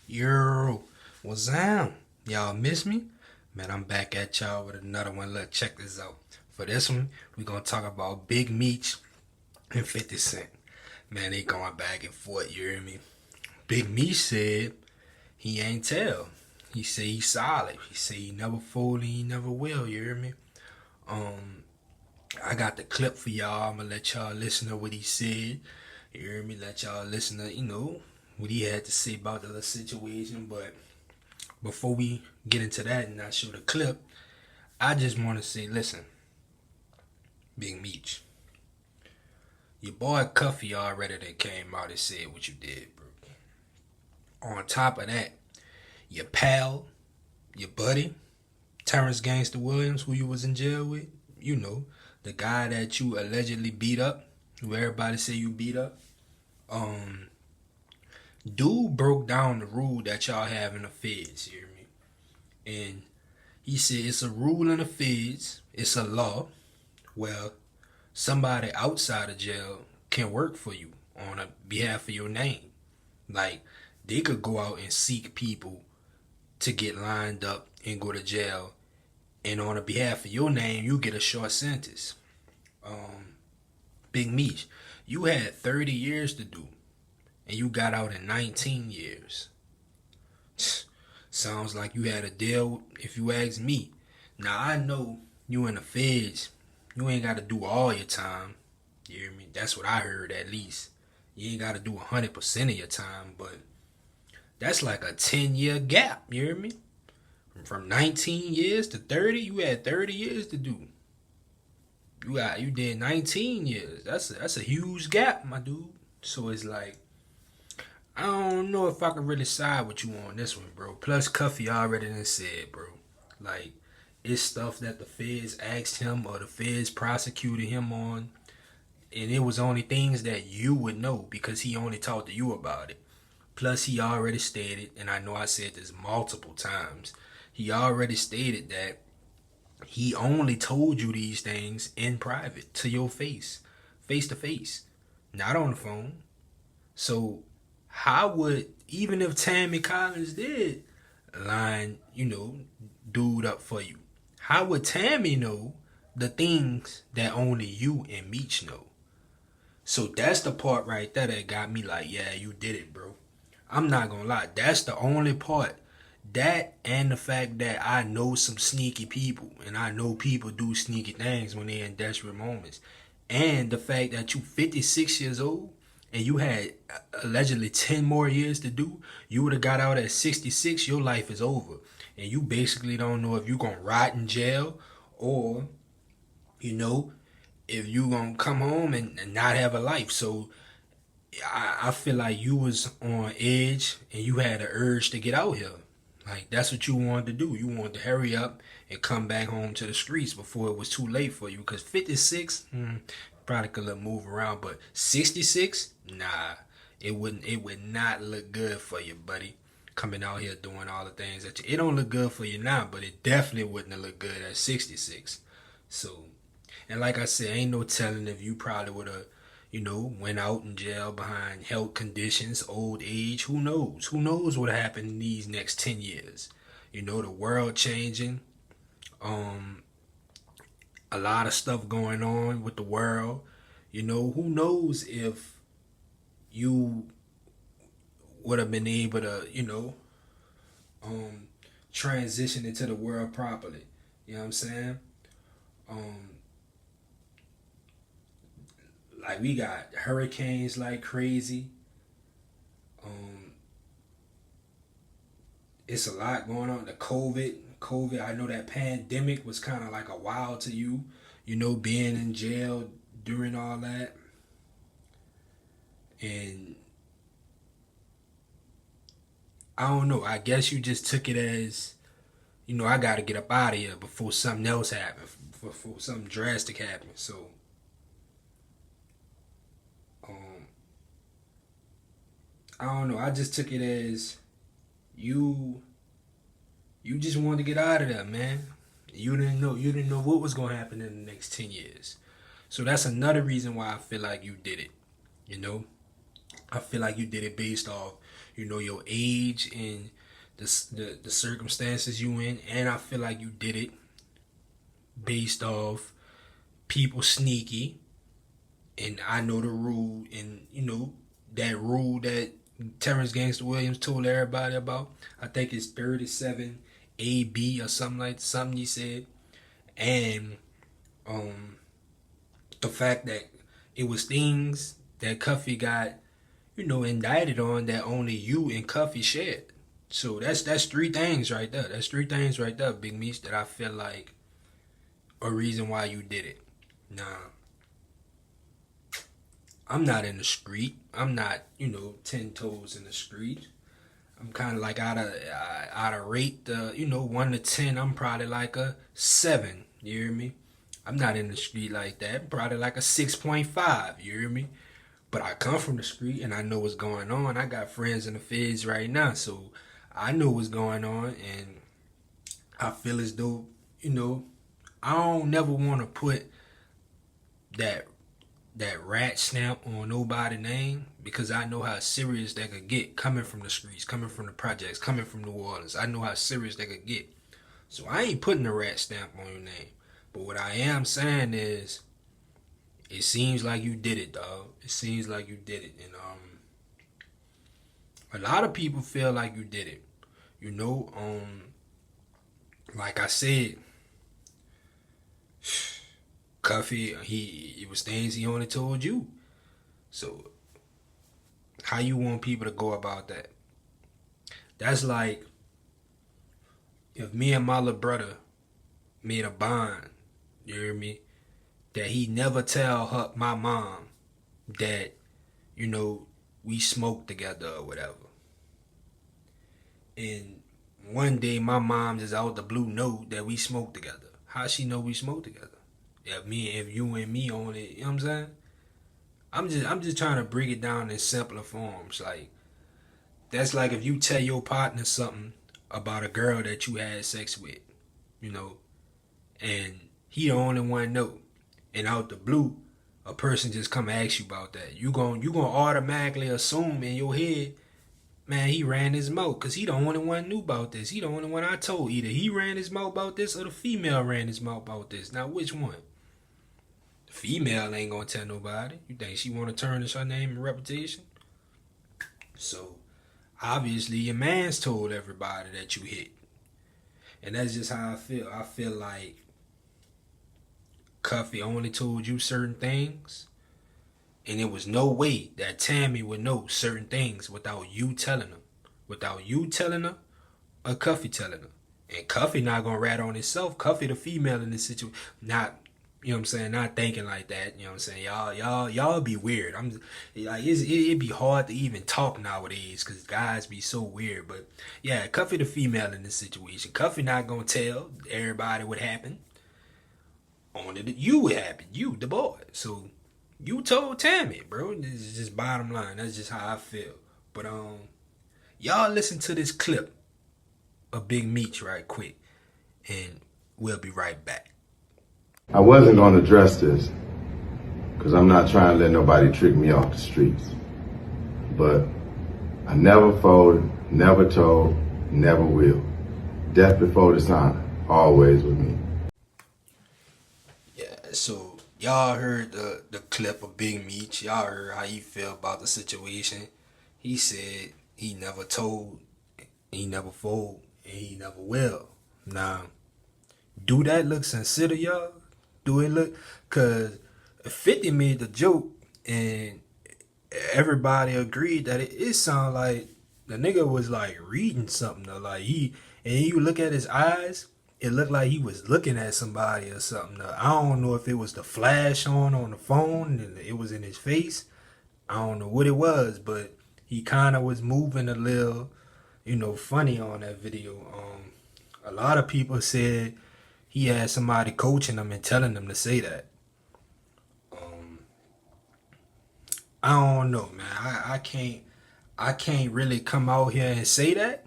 Yo, what's up? Y'all miss me? Man, I'm back at y'all with another one. Look, check this out. For this one, we gonna talk about Big Meech and 50 Cent. Man, they going back and forth, you hear me? Big Meech said he ain't tell. He said he's solid. He said he never fold and he never will, you hear me? Um, I got the clip for y'all. I'm gonna let y'all listen to what he said. You hear me? Let y'all listen to, what he had to say about the situation, but before we get into that and I show the clip, I just want to say, listen, Big Meech, your boy Cuffy already that came out and said what you did, bro. On top of that, your pal, your buddy, Terrence Gangster Williams, who you was in jail with, the guy that you allegedly beat up, who everybody say you beat up, um, dude broke down the rule that y'all have in the feds, you hear me? And he said it's a rule in the feds, it's a law. Well, somebody outside of jail can work for you on a behalf of your name. Like they could go out and seek people to get lined up and go to jail, and on a behalf of your name, you get a short sentence. Um, Big Meech, you had 30 years to do, and you got out in 19 years. Sounds like you had a deal, if you ask me. Now I know you in the feds, you ain't got to do all your time. You hear me? That's what I heard at least. You ain't got to do 100% of your time, but that's like a 10-year gap. You hear me? From 19 years to 30, you had 30 years to do. You did 19 years. That's a huge gap, my dude. So it's like I don't know if I can really side with you on this one, bro. Plus, Cuffy already done said, bro. Like, it's stuff that the feds asked him or the feds prosecuted him on. And it was only things that you would know because he only talked to you about it. Plus, he already stated, and I know I said this multiple times, he already stated that he only told you these things in private, to your face to face, not on the phone. So how would, even if Tammy Collins did line, dude up for you, how would Tammy know the things that only you and Meech know? So that's the part right there that got me like, yeah, you did it, bro. I'm not gonna lie, that's the only part. That and the fact that I know some sneaky people and I know people do sneaky things when they're in desperate moments. And the fact that you 56 years old and you had allegedly 10 more years to do, you would have got out at 66, your life is over. And you basically don't know if you're going to rot in jail or, you know, if you're going to come home and not have a life. So I feel like you was on edge and you had an urge to get out here. Like that's what you wanted to do. You wanted to hurry up and come back home to the streets before it was too late for you. Cause 56, probably could move around, but 66, nah, it wouldn't. It would not look good for you, buddy. Coming out here doing all the things that it don't look good for you now, but it definitely wouldn't look good at 66. So, and like I said, ain't no telling if you probably would have went out in jail behind health conditions, old age. Who knows? Who knows what happened in these next 10 years? The world changing. Um, a lot of stuff going on with the world. Who knows if you would have been able to, um, transition into the world properly. You know what I'm saying? Um, like we got hurricanes like crazy. Um, it's a lot going on. The COVID. I know that pandemic was kind of like a wow to you. Being in jail during all that, and I don't know. I guess you just took it as, I got to get up out of here before something else happens, before something drastic happens. So, um, I don't know. I just took it as you you just wanted to get out of there, man. You didn't know what was gonna happen in the next 10 years. So that's another reason why I feel like you did it. You know, I feel like you did it based off, you know, your age and the circumstances you in, and I feel like you did it based off people sneaky, and I know the rule, and you know that rule that Terrence Gangster Williams told everybody about. I think it's 37 AB or something he said, and the fact that it was things that Cuffy got, you know, indicted on that only you and Cuffy shared. So that's three things right there. That's three things right there, Big Meech, that I feel like a reason why you did it. Now, I'm not in the street. I'm not, you know, 10 toes in the street. I'm kind of like out of rate, you know, 1 to 10. I'm probably like a 7. You hear me? I'm not in the street like that. I'm probably like a 6.5. You hear me? But I come from the street and I know what's going on. I got friends in the feds right now, so I know what's going on, and I feel as though, you know, I don't never want to put that rat stamp on nobody's name, because I know how serious that could get coming from the streets, coming from the projects, coming from New Orleans. I know how serious that could get. So I ain't putting a rat stamp on your name. But what I am saying is, it seems like you did it, dog. It seems like you did it. And a lot of people feel like you did it. You know, like I said, Cuffy, it was things he only told you. So how you want people to go about that? That's like if me and my little brother made a bond, you hear me, that he never tell my mom that, you know, we smoked together or whatever. And one day my mom just out the blue know that we smoked together. How she know we smoked together? If you and me on it, you know what I'm saying? I'm just trying to break it down in simpler forms. Like, that's like if you tell your partner something about a girl that you had sex with, you know, and he the only one know, and out the blue, a person just come ask you about that. You gonna automatically assume in your head, man, he ran his mouth, because he the only one knew about this. He the only one I told. Either he ran his mouth about this or the female ran his mouth about this. Now, which one? The female ain't gonna tell nobody. You think she want to tarnish her name and reputation? So, obviously, your man's told everybody that you hit. And that's just how I feel. I feel like Cuffy only told you certain things, and there was no way that Tammy would know certain things without you telling her. Without you telling her, or Cuffy telling her. And Cuffy not gonna rat on himself. Cuffy the female in this situation. Not, you know what I'm saying, not thinking like that. You know what I'm saying? Y'all be weird. I'm like, it'd be hard to even talk nowadays because guys be so weird. But yeah, Cuffy the female in this situation. Cuffy not gonna tell everybody what happened. Only you what happened. You, the boy. So you told Tammy, bro. This is just bottom line. That's just how I feel. But y'all listen to this clip of Big Meech right quick, and we'll be right back. I wasn't going to address this because I'm not trying to let nobody trick me off the streets. But I never folded, never told, never will. Death before dishonor, always with me. Yeah, so y'all heard the clip of Big Meech. Y'all heard how he feel about the situation. He said he never told, he never fold, and he never will. Now, do that look sincere to y'all? Do it look? Because 50 made the joke, and everybody agreed that it sounded like the nigga was like reading something. Though. Like and you look at his eyes, it looked like he was looking at somebody or something. I don't know if it was the flash on the phone and it was in his face. I don't know what it was, but he kind of was moving a little, you know, funny on that video. A lot of people said he had somebody coaching him and telling him to say that. I don't know, man. I can't really come out here and say that.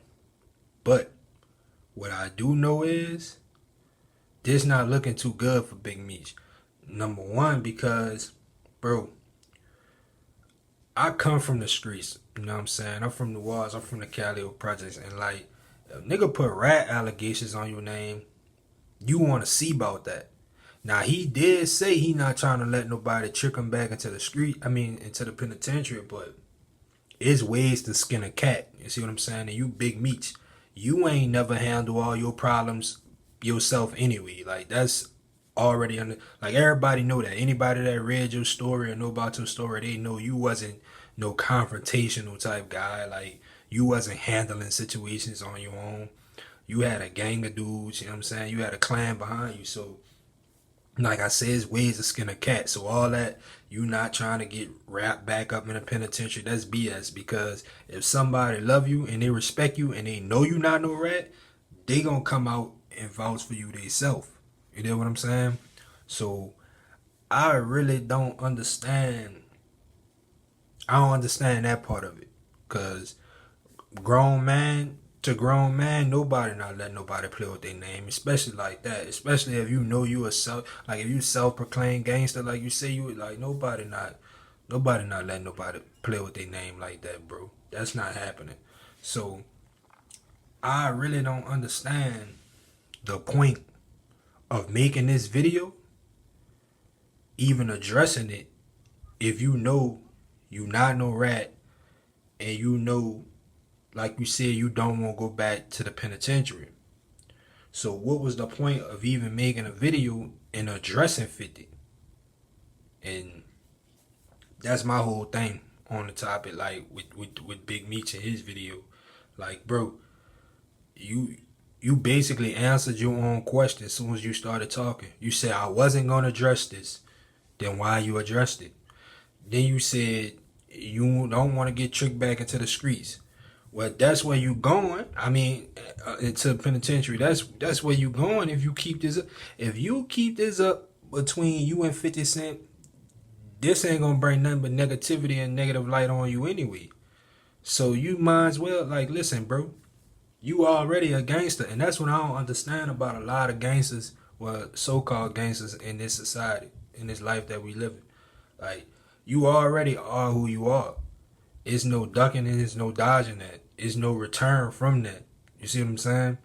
But what I do know is this not looking too good for Big Meech. Number one, because, bro, I come from the streets. You know what I'm saying? I'm from New Orleans. I'm from the Cali projects, and like, if nigga put rat allegations on your name, you want to see about that. Now he did say he not trying to let nobody trick him back into the street. I mean, into the penitentiary, but it's ways to skin a cat. You see what I'm saying? And you big Meech, you ain't never handle all your problems yourself anyway. Like that's already under. Like everybody know that. Anybody that read your story or know about your story, they know you wasn't no confrontational type guy. Like you wasn't handling situations on your own. You had a gang of dudes. You know what I'm saying? You had a clan behind you. So like I said, it's ways to skin a cat. So all that, you not trying to get wrapped back up in a penitentiary, that's BS. Because if somebody love you and they respect you and they know you not no rat, they gonna come out and vouch for you themselves. You know what I'm saying? So I really don't understand. I don't understand that part of it. Cause grown man to grown man, nobody not letting nobody play with their name, especially like that. Especially if you know you a if you self-proclaimed gangster, like you say you like nobody not letting nobody play with their name like that, bro. That's not happening. So I really don't understand the point of making this video, even addressing it, if you know you not no rat and you know, like you said, you don't want to go back to the penitentiary. So what was the point of even making a video and addressing 50? And that's my whole thing on the topic, like with Big Meech in his video. Like, bro, you basically answered your own question as soon as you started talking. You said I wasn't gonna address this. Then why you addressed it? Then you said you don't want to get tricked back into the streets. Well, that's where you going. I mean, into the penitentiary. That's where you going if you keep this up. If you keep this up between you and 50 Cent, this ain't gonna bring nothing but negativity and negative light on you anyway. So you might as well, like, listen, bro, you already a gangster. And that's what I don't understand about a lot of gangsters, well, so-called gangsters in this society, in this life that we live in. Like, you already are who you are. It's no ducking and it's no dodging that. It's no return from that. You see what I'm saying?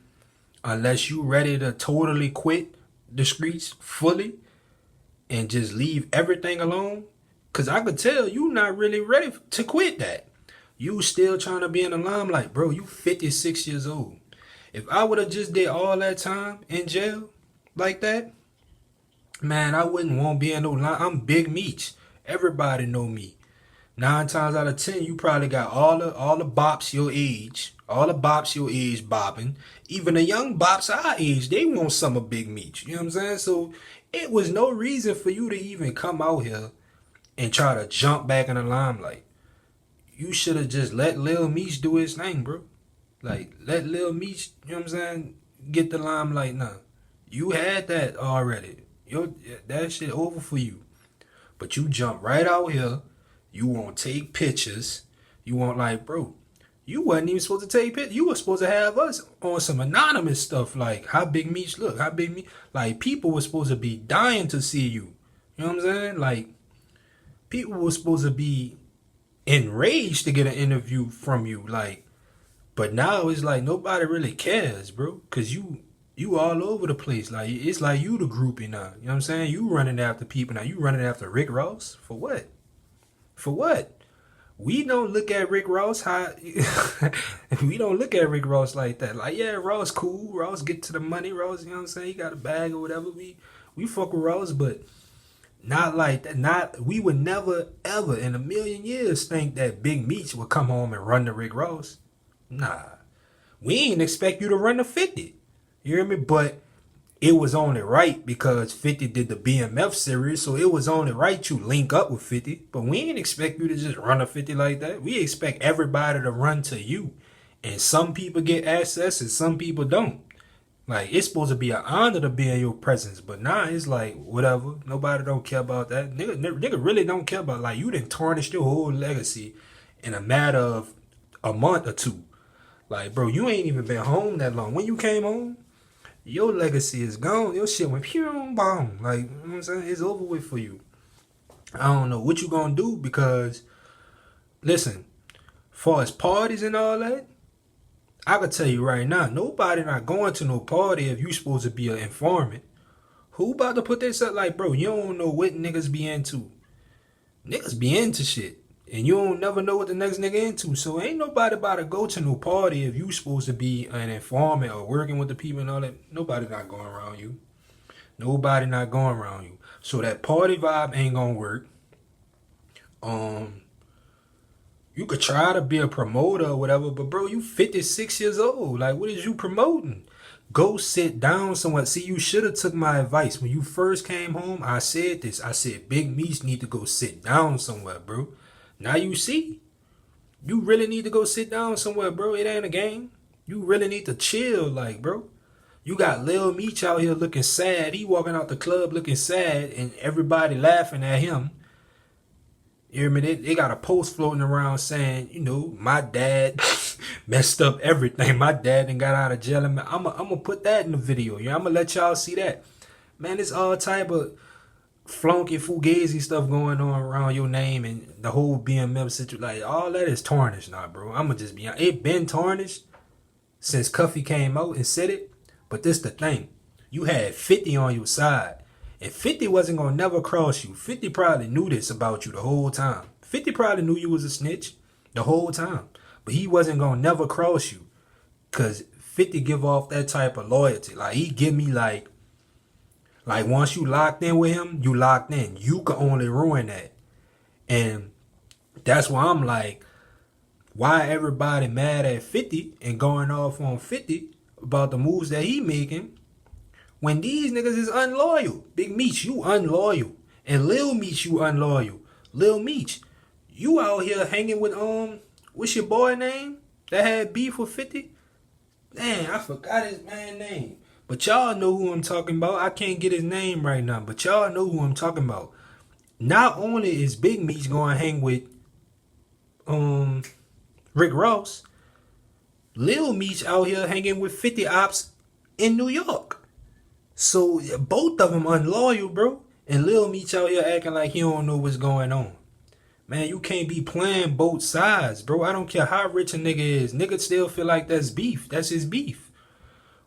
Unless you ready to totally quit the streets fully and just leave everything alone. Because I could tell you not really ready to quit that. You still trying to be in the limelight. Bro, you 56 years old. If I would have just did all that time in jail like that, man, I wouldn't want to be in no line. I'm Big Meech. Everybody know me. 9 times out of 10, you probably got all the bops your age, bopping. Even the young bops our age, they want some of Big Meech. You know what I'm saying? So it was no reason for you to even come out here and try to jump back in the limelight. You should have just let Lil Meech do his thing, bro. Like, let Lil Meech, you know what I'm saying, get the limelight now. You had that already. That shit over for you. But you jump right out here. You won't take pictures. You won't, like, bro, you wasn't even supposed to take pictures. You were supposed to have us on some anonymous stuff, like how Big Meech look, how Big Meech, like, people were supposed to be dying to see you. You know what I'm saying? Like, people were supposed to be enraged to get an interview from you, like, but now it's like nobody really cares, bro, because you all over the place. Like, it's like you the groupie now. You know what I'm saying? You running after people now. You running after Rick Ross for what? For what? We don't look at Rick Ross we don't look at Rick Ross like that. Like, yeah, Ross cool. Ross get to the money. Ross, you know what I'm saying? He got a bag or whatever. We fuck with Ross, but not like that. We would never, ever in a million years think that Big Meech would come home and run to Rick Ross. Nah. We ain't expect you to run to 50. You hear me? But it was only right because 50 did the BMF series, so it was only right you link up with 50. But we ain't expect you to just run a 50 like that. We expect everybody to run to you. And some people get access and some people don't. Like, it's supposed to be an honor to be in your presence. But now it's like, whatever. Nobody don't care about that. Nigga really don't care about, like, you done tarnished your whole legacy in a matter of a month or two. Like, bro, you ain't even been home that long. When you came home, your legacy is gone. Your shit went pew, boom. Like, you know what I'm saying? It's over with for you. I don't know what you gonna do because, listen, far as parties and all that, I can tell you right now, nobody not going to no party if you supposed to be an informant. Who about to put this up? Like, bro, you don't know what niggas be into. Niggas be into shit. And you don't never know what the next nigga into. So ain't nobody about to go to no party if you supposed to be an informant or working with the people and all that. Nobody not going around you. Nobody not going around you. So that party vibe ain't gonna work. You could try to be a promoter or whatever, but bro, you 56 years old. Like, what is you promoting? Go sit down somewhere. See, you should have took my advice. When you first came home, I said this. I said, Big Meech need to go sit down somewhere, bro. Now you see. You really need to go sit down somewhere, bro. It ain't a game. You really need to chill, like, bro. You got Lil Meech out here looking sad. He walking out the club looking sad and everybody laughing at him. You hear me? They got a post floating around saying, you know, my dad messed up everything. My dad done got out of jail. I'm gonna put that in the video. Yeah, I'm gonna let y'all see that. Man, it's all type of flunky fugazi stuff going on around your name and the whole BMF situation. Like, all that is tarnished now, bro. I'm gonna just be honest. It been tarnished since Cuffy came out and said it. But this the thing. You had 50 on your side. And 50 wasn't going to never cross you. 50 probably knew this about you the whole time. 50 probably knew you was a snitch the whole time. But he wasn't going to never cross you. Because 50 give off that type of loyalty. Like, he give me like once you locked in with him, you locked in. You can only ruin that. And that's why I'm like, why everybody mad at 50 and going off on 50 about the moves that he making? When these niggas is unloyal. Big Meech, you unloyal. And Lil Meech, you unloyal. Lil Meech, you out here hanging with, what's your boy name that had beef with 50? Damn, I forgot his man name. But y'all know who I'm talking about. I can't get his name right now. But y'all know who I'm talking about. Not only is Big Meech going to hang with, Rick Ross, Lil Meech out here hanging with 50 ops in New York. So both of them unloyal, bro. And Lil Meech out here acting like he don't know what's going on. Man, you can't be playing both sides, bro. I don't care how rich a nigga is. Nigga still feel like that's beef. That's his beef.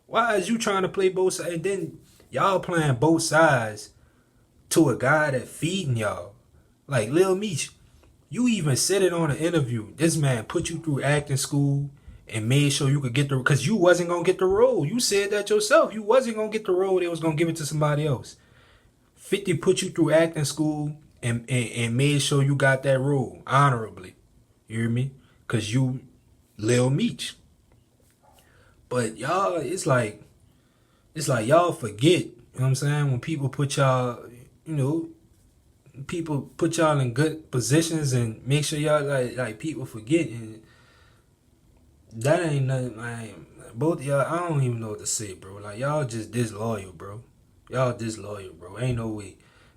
Why is you trying to play both sides? And then y'all playing both sides to a guy that feeding y'all. Like Lil Meech, you even said it on an interview. This man put you through acting school and made sure you could get the, because you wasn't going to get the role. You said that yourself. You wasn't going to get the role. They was going to give it to somebody else. 50 put you through acting school and made sure you got that role honorably. You hear me? Because you Lil Meech. But y'all, it's like y'all forget, you know what I'm saying? When people put y'all, you know, people put y'all in good positions and make sure y'all, like people forget. And that ain't nothing, man. Both y'all, I don't even know what to say, bro. Like, y'all just disloyal, bro. Y'all disloyal, bro. Ain't no way.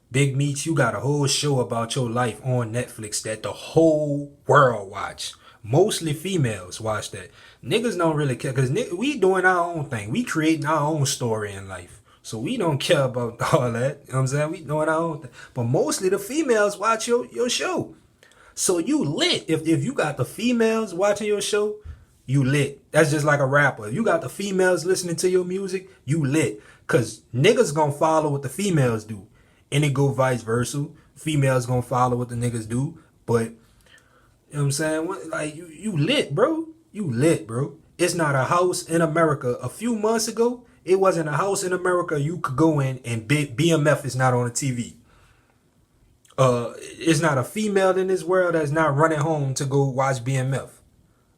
Big Meech, you got a whole show about your life on Netflix that the whole world watch. Mostly females watch that. Niggas don't really care because we doing our own thing. We creating our own story in life. So we don't care about all that. You know what I'm saying? We doing our own thing. But mostly the females watch your show. So you lit. If you got the females watching your show, you lit. That's just like a rapper. If you got the females listening to your music, you lit. Because niggas gonna follow what the females do. And it go vice versa. Females gonna follow what the niggas do. But, you know what I'm saying? Like, you lit, bro. You lit, bro. It's not a house in America. A few months ago, it wasn't a house in America you could go in and BMF is not on the TV. It's not a female in this world that's not running home to go watch BMF.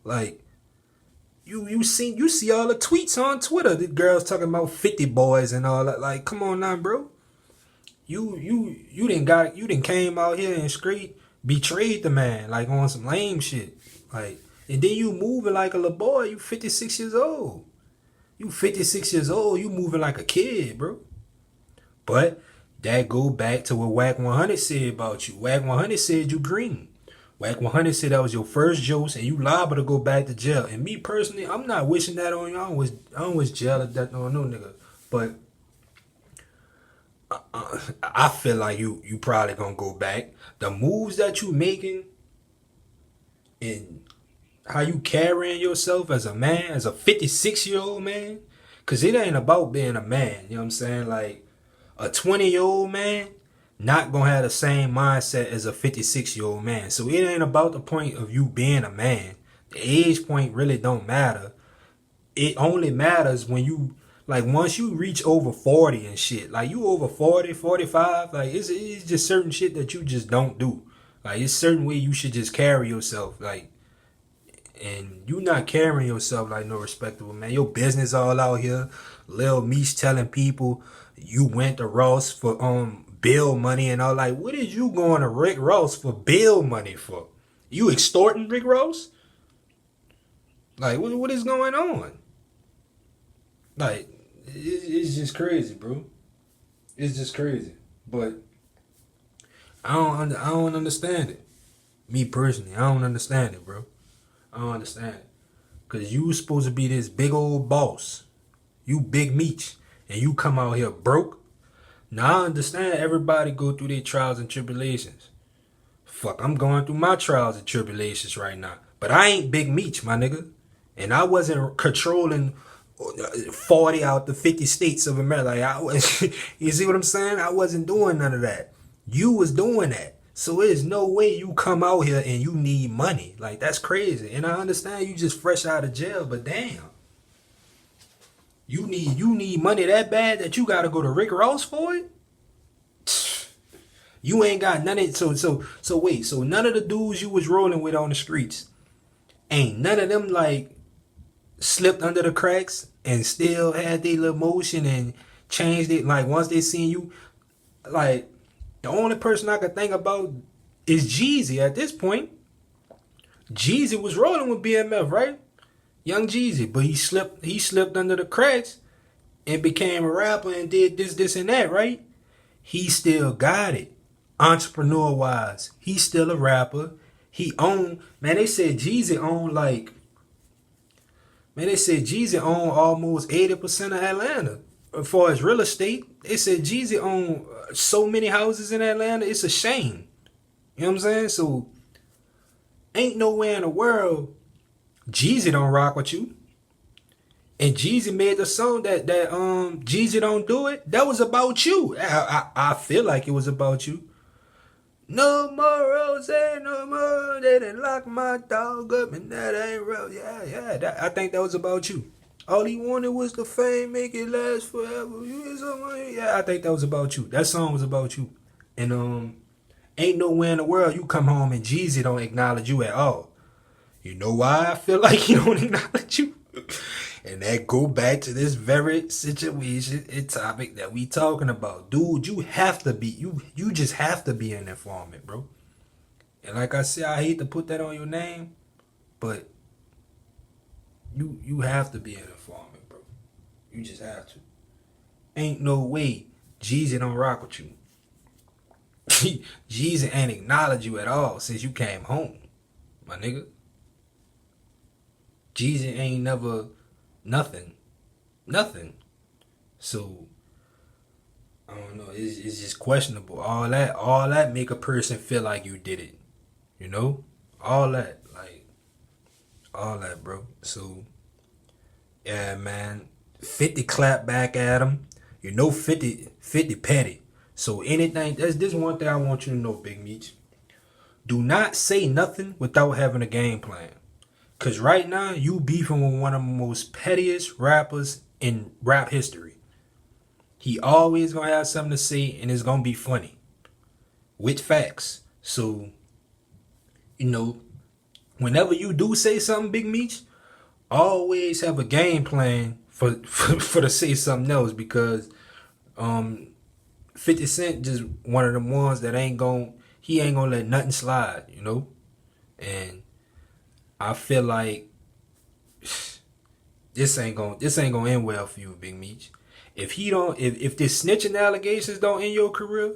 Like, you see all the tweets on Twitter. The girls talking about 50 boys and all that. Like, come on now, bro. You didn't came out here and straight betrayed the man, like on some lame shit. Like, and then you moving like a little boy. You 56 years old. You 56 years old. You moving like a kid, bro. But that go back to what Wack 100 said about you. Wack 100 said you green. Wack 100 said that was your first jokes and you liable to go back to jail. And me personally, I'm not wishing that on you. I don't wish jail or death on no nigga. But I feel like you probably gonna go back. The moves that you making, and how you carrying yourself as a man, as a 56-year-old man. Cause it ain't about being a man, you know what I'm saying? Like a 20-year-old man not gonna have the same mindset as a 56-year-old man. So it ain't about the point of you being a man. The age point really don't matter. It only matters when you, like, once you reach over 40 and shit. Like you over 40, 45, like it's just certain shit that you just don't do. Like it's certain way you should just carry yourself. Like, and you not carrying yourself like no respectable man. Your business all out here. Lil Meech telling people you went to Ross for bill money and all. Like, what is you going to Rick Ross for bill money for? You extorting Rick Ross? Like, what is going on? Like, it's just crazy, bro. It's just crazy. But I don't understand it. Me personally, I don't understand it, bro. I don't understand it. Cause you supposed to be this big old boss. You big Meech. And you come out here broke. Now I understand everybody go through their trials and tribulations. Fuck, I'm going through my trials and tribulations right now. But I ain't big Meech, my nigga. And I wasn't controlling 40 out the 50 states of America. Like I was, you see what I'm saying? I wasn't doing none of that. You was doing that. So there's no way you come out here and you need money. Like, that's crazy. And I understand you just fresh out of jail, but damn. You need money that bad that you gotta go to Rick Ross for it? You ain't got none of it. So wait, so none of the dudes you was rolling with on the streets, ain't none of them like slipped under the cracks and still had their little motion and changed it. Like once they seen you, like the only person I could think about is Jeezy at this point. Jeezy was rolling with BMF, right? Young Jeezy, but he slipped under the cracks and became a rapper and did this and that, right? He still got it. Entrepreneur wise, he's still a rapper. He owned, man, they said Jeezy owned almost 80% of Atlanta. As far as real estate, they said Jeezy owned so many houses in Atlanta, it's a shame. You know what I'm saying? So, ain't nowhere in the world Jeezy don't rock with you. And Jeezy made the song that Jeezy Don't Do It. That was about you. I feel like it was about you. No more rose, no more. They didn't lock my dog up and that ain't real. Yeah. I think that was about you. All he wanted was the fame, make it last forever. Yeah, I think that was about you. That song was about you. And ain't nowhere in the world you come home and Jeezy don't acknowledge you at all. You know why I feel like he don't acknowledge you? And that go back to this very situation and topic that we talking about. Dude, you have to be, you just have to be an informant, bro. And like I said, I hate to put that on your name, but you have to be an informant, bro. You just have to. Ain't no way Jeezy don't rock with you. Jeezy ain't acknowledge you at all since you came home, my nigga. Jeezy ain't never nothing. So I don't know. It's just questionable. All that make a person feel like you did it. You know, all that, bro. So yeah, man. 50 clap back at him. You know, 50 petty. So anything. This one thing I want you to know, Big Meech. Do not say nothing without having a game plan. Cause right now you beefing with one of the most pettiest rappers in rap history. He always gonna have something to say and it's gonna be funny. With facts. So, you know, whenever you do say something, Big Meech, always have a game plan for to say something else because 50 Cent just one of them ones that he ain't gonna let nothing slide, you know? And I feel like this ain't gonna end well for you, Big Meech. If this snitching allegations don't end your career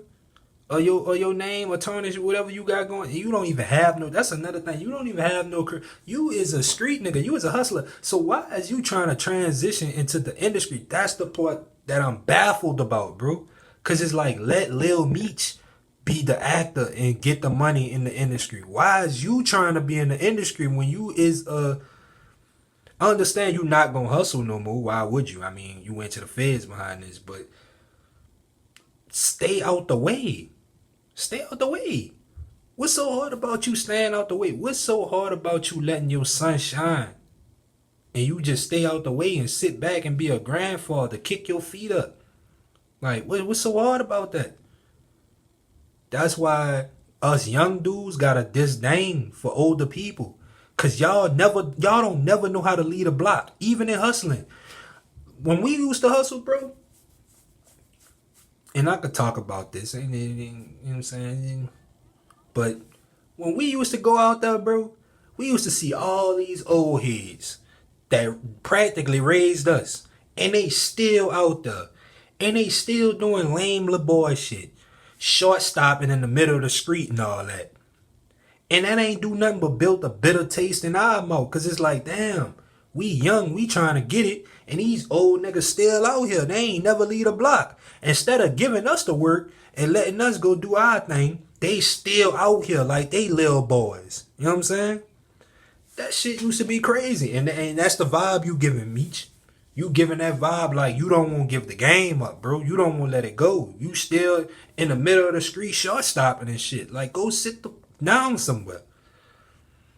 or your name or tarnish whatever you got going, you don't even have no. That's another thing. You don't even have no career. You is a street nigga. You is a hustler. So why is you trying to transition into the industry? That's the part that I'm baffled about, bro. Cause it's like let Lil Meech be the actor and get the money in the industry? Why is you trying to be in the industry when you is I understand you not gonna hustle no more. Why would you? I mean, you went to the feds behind this, but stay out the way. Stay out the way. What's so hard about you staying out the way? What's so hard about you letting your sun shine? And you just stay out the way and sit back and be a grandfather, kick your feet up. Like, what's so hard about that? That's why us young dudes got a disdain for older people. Cause y'all don't never know how to lead a block, even in hustling. When we used to hustle, bro, and I could talk about this, you know what I'm saying? But when we used to go out there, bro, we used to see all these old heads that practically raised us. And they still out there. And they still doing lame little boy shit. Short stopping in the middle of the street and all that. And that ain't do nothing but build a bitter taste in our mouth. Cause it's like, damn, we young, we trying to get it. And these old niggas still out here. They ain't never lead a block. Instead of giving us the work and letting us go do our thing, they still out here like they little boys. You know what I'm saying? That shit used to be crazy. And that's the vibe you giving, Meech. You giving that vibe like you don't want to give the game up, bro. You don't want to let it go. You still in the middle of the street short stopping and shit. Like, go sit down somewhere.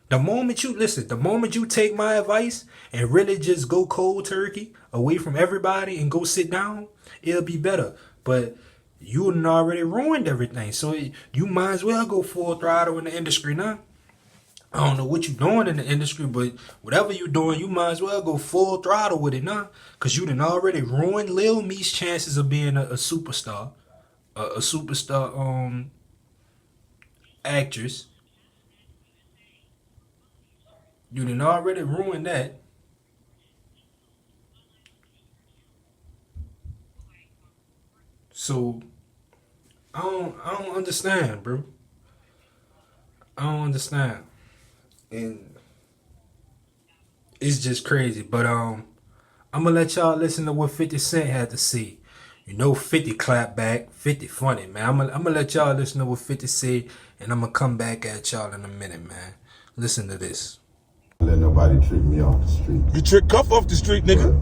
The moment you take my advice and really just go cold turkey away from everybody and go sit down, it'll be better. But you done already ruined everything. So you might as well go full throttle in the industry now. I don't know what you're doing in the industry, but whatever you're doing, you might as well go full throttle with it now. Because you done already ruined Lil Meech's chances of being a superstar. A superstar actress. You done already ruined that. So I don't understand, bro. I don't understand. And it's just crazy. But I'm gonna let y'all listen to what 50 Cent had to say. You know 50 clap back, 50 funny, man. I'm gonna let y'all listen to what 50 say, and I'm gonna come back at y'all in a minute, man. Listen to this. Let nobody trick me off the street. You trick Cuff off the street, nigga.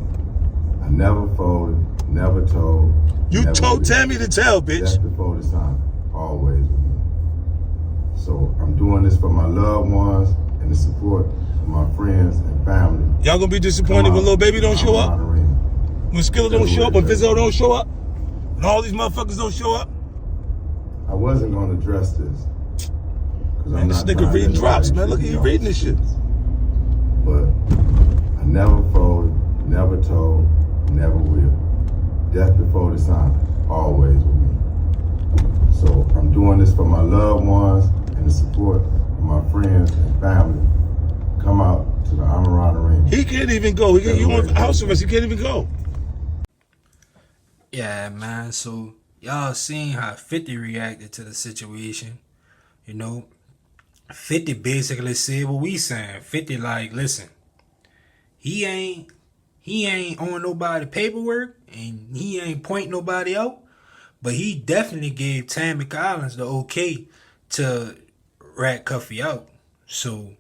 I never folded, never told. You never told will. Tammy to tell, bitch. That's before the time, always with me. So I'm doing this for my loved ones and the support of my friends and family. Y'all gonna be disappointed when Lil Baby don't show up? When Skilla don't show up? When Vizzo don't show up? When all these motherfuckers don't show up? I wasn't gonna address this. Man, this nigga reading drops, man. Look at you reading this shit. But I never folded, never told, never will. Death before the sign, always with me. So I'm doing this for my loved ones and the support of my friends and family. Come out to the Amarada Arena. He can't even go. You want house arrest? He can't even go. Yeah, man. So y'all seen how 50 reacted to the situation. You know, 50 basically said what we saying. 50 like, listen, he ain't on nobody paperwork and he ain't point nobody out, but he definitely gave Tammy Collins the okay to rat Cuffy out. So,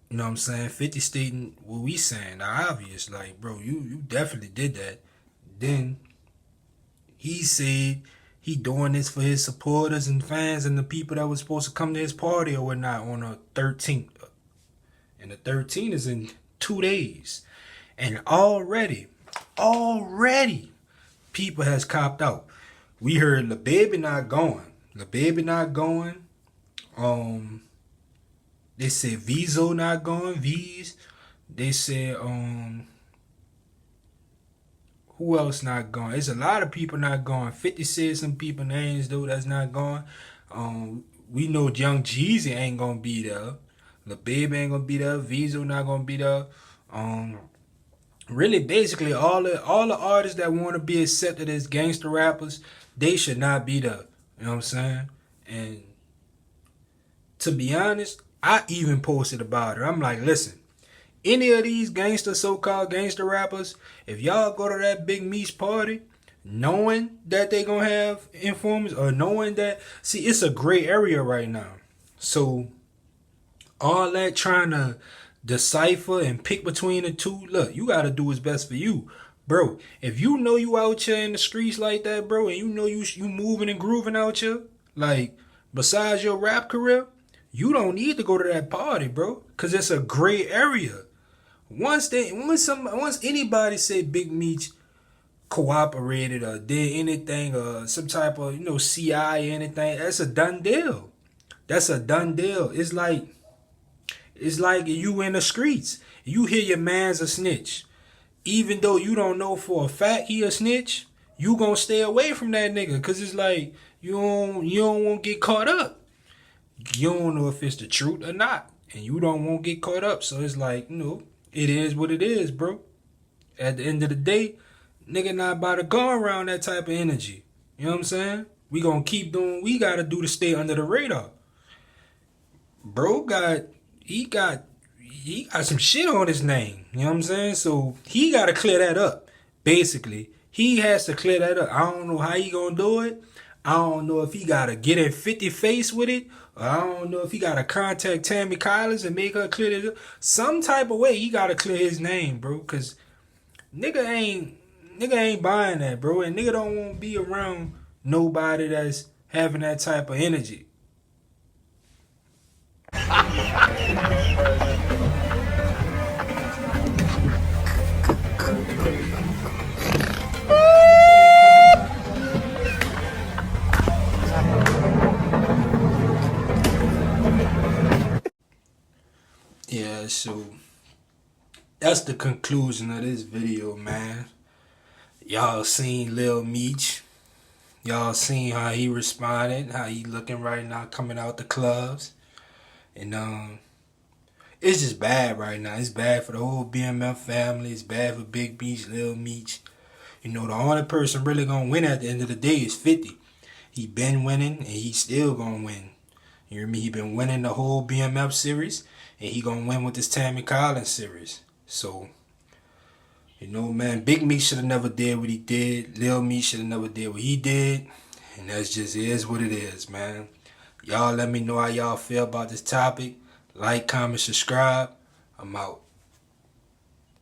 you know what I'm saying? 50 stating what we saying, the obvious, like, bro, you definitely did that. Then he said he doing this for his supporters and fans and the people that was supposed to come to his party or whatnot on the 13th. And the 13th is in 2 days. And already, people has copped out. We heard the baby not going. They said Vizzo not going. They said who else not going? There's a lot of people not going. 50 said some people names though that's not going. We know Young Jeezy ain't gonna be there. The baby ain't gonna be there. Vizzo not gonna be there. Really, basically, all the artists that want to be accepted as gangster rappers, they should not be there. You know what I'm saying? And to be honest, I even posted about it. I'm like, listen, any of these so-called gangster rappers, if y'all go to that Big Meech party, knowing that they gonna have informants, or knowing that, see, it's a gray area right now. So all that trying to decipher and pick between the two, look, you gotta do what's best for you, bro. If you know you out here in the streets like that, bro, and you know you moving and grooving out here, like, besides your rap career, you don't need to go to that party, bro, cause it's a gray area. Once anybody say Big Meech cooperated or did anything, or some type of, CI or anything, that's a done deal. That's a done deal. It's like you in the streets. You hear your man's a snitch. Even though you don't know for a fact he a snitch, you gonna stay away from that nigga. Cause it's like you don't want to get caught up. You don't know if it's the truth or not. And you don't want to get caught up. So it's like, it is what it is, bro. At the end of the day, nigga not about to go around that type of energy. You know what I'm saying? We gonna keep doing what we gotta do to stay under the radar. Bro he got some shit on his name. You know what I'm saying? So he gotta clear that up. Basically, he has to clear that up. I don't know how he gonna do it. I don't know if he gotta get in 50 face with it. Or I don't know if he gotta contact Tammy Collins and make her clear it up. Some type of way he gotta clear his name, bro. Cause nigga ain't buying that, bro. And nigga don't want to be around nobody that's having that type of energy. Yeah, so that's the conclusion of this video, man. Y'all seen Lil Meech. Y'all seen how he responded, how he looking right now coming out the clubs. And it's just bad right now. It's bad for the whole BMF family. It's bad for Big Meech, Lil Meech. The only person really gonna win at the end of the day is 50. He been winning and he still gonna win. You hear me? He been winning the whole BMF series, and he gonna win with this Tammy Collins series. So, man, Big Meech should have never did what he did. Lil Meech should have never did what he did. And that's just is what it is, man. Y'all let me know how y'all feel about this topic. Like, comment, subscribe. I'm out.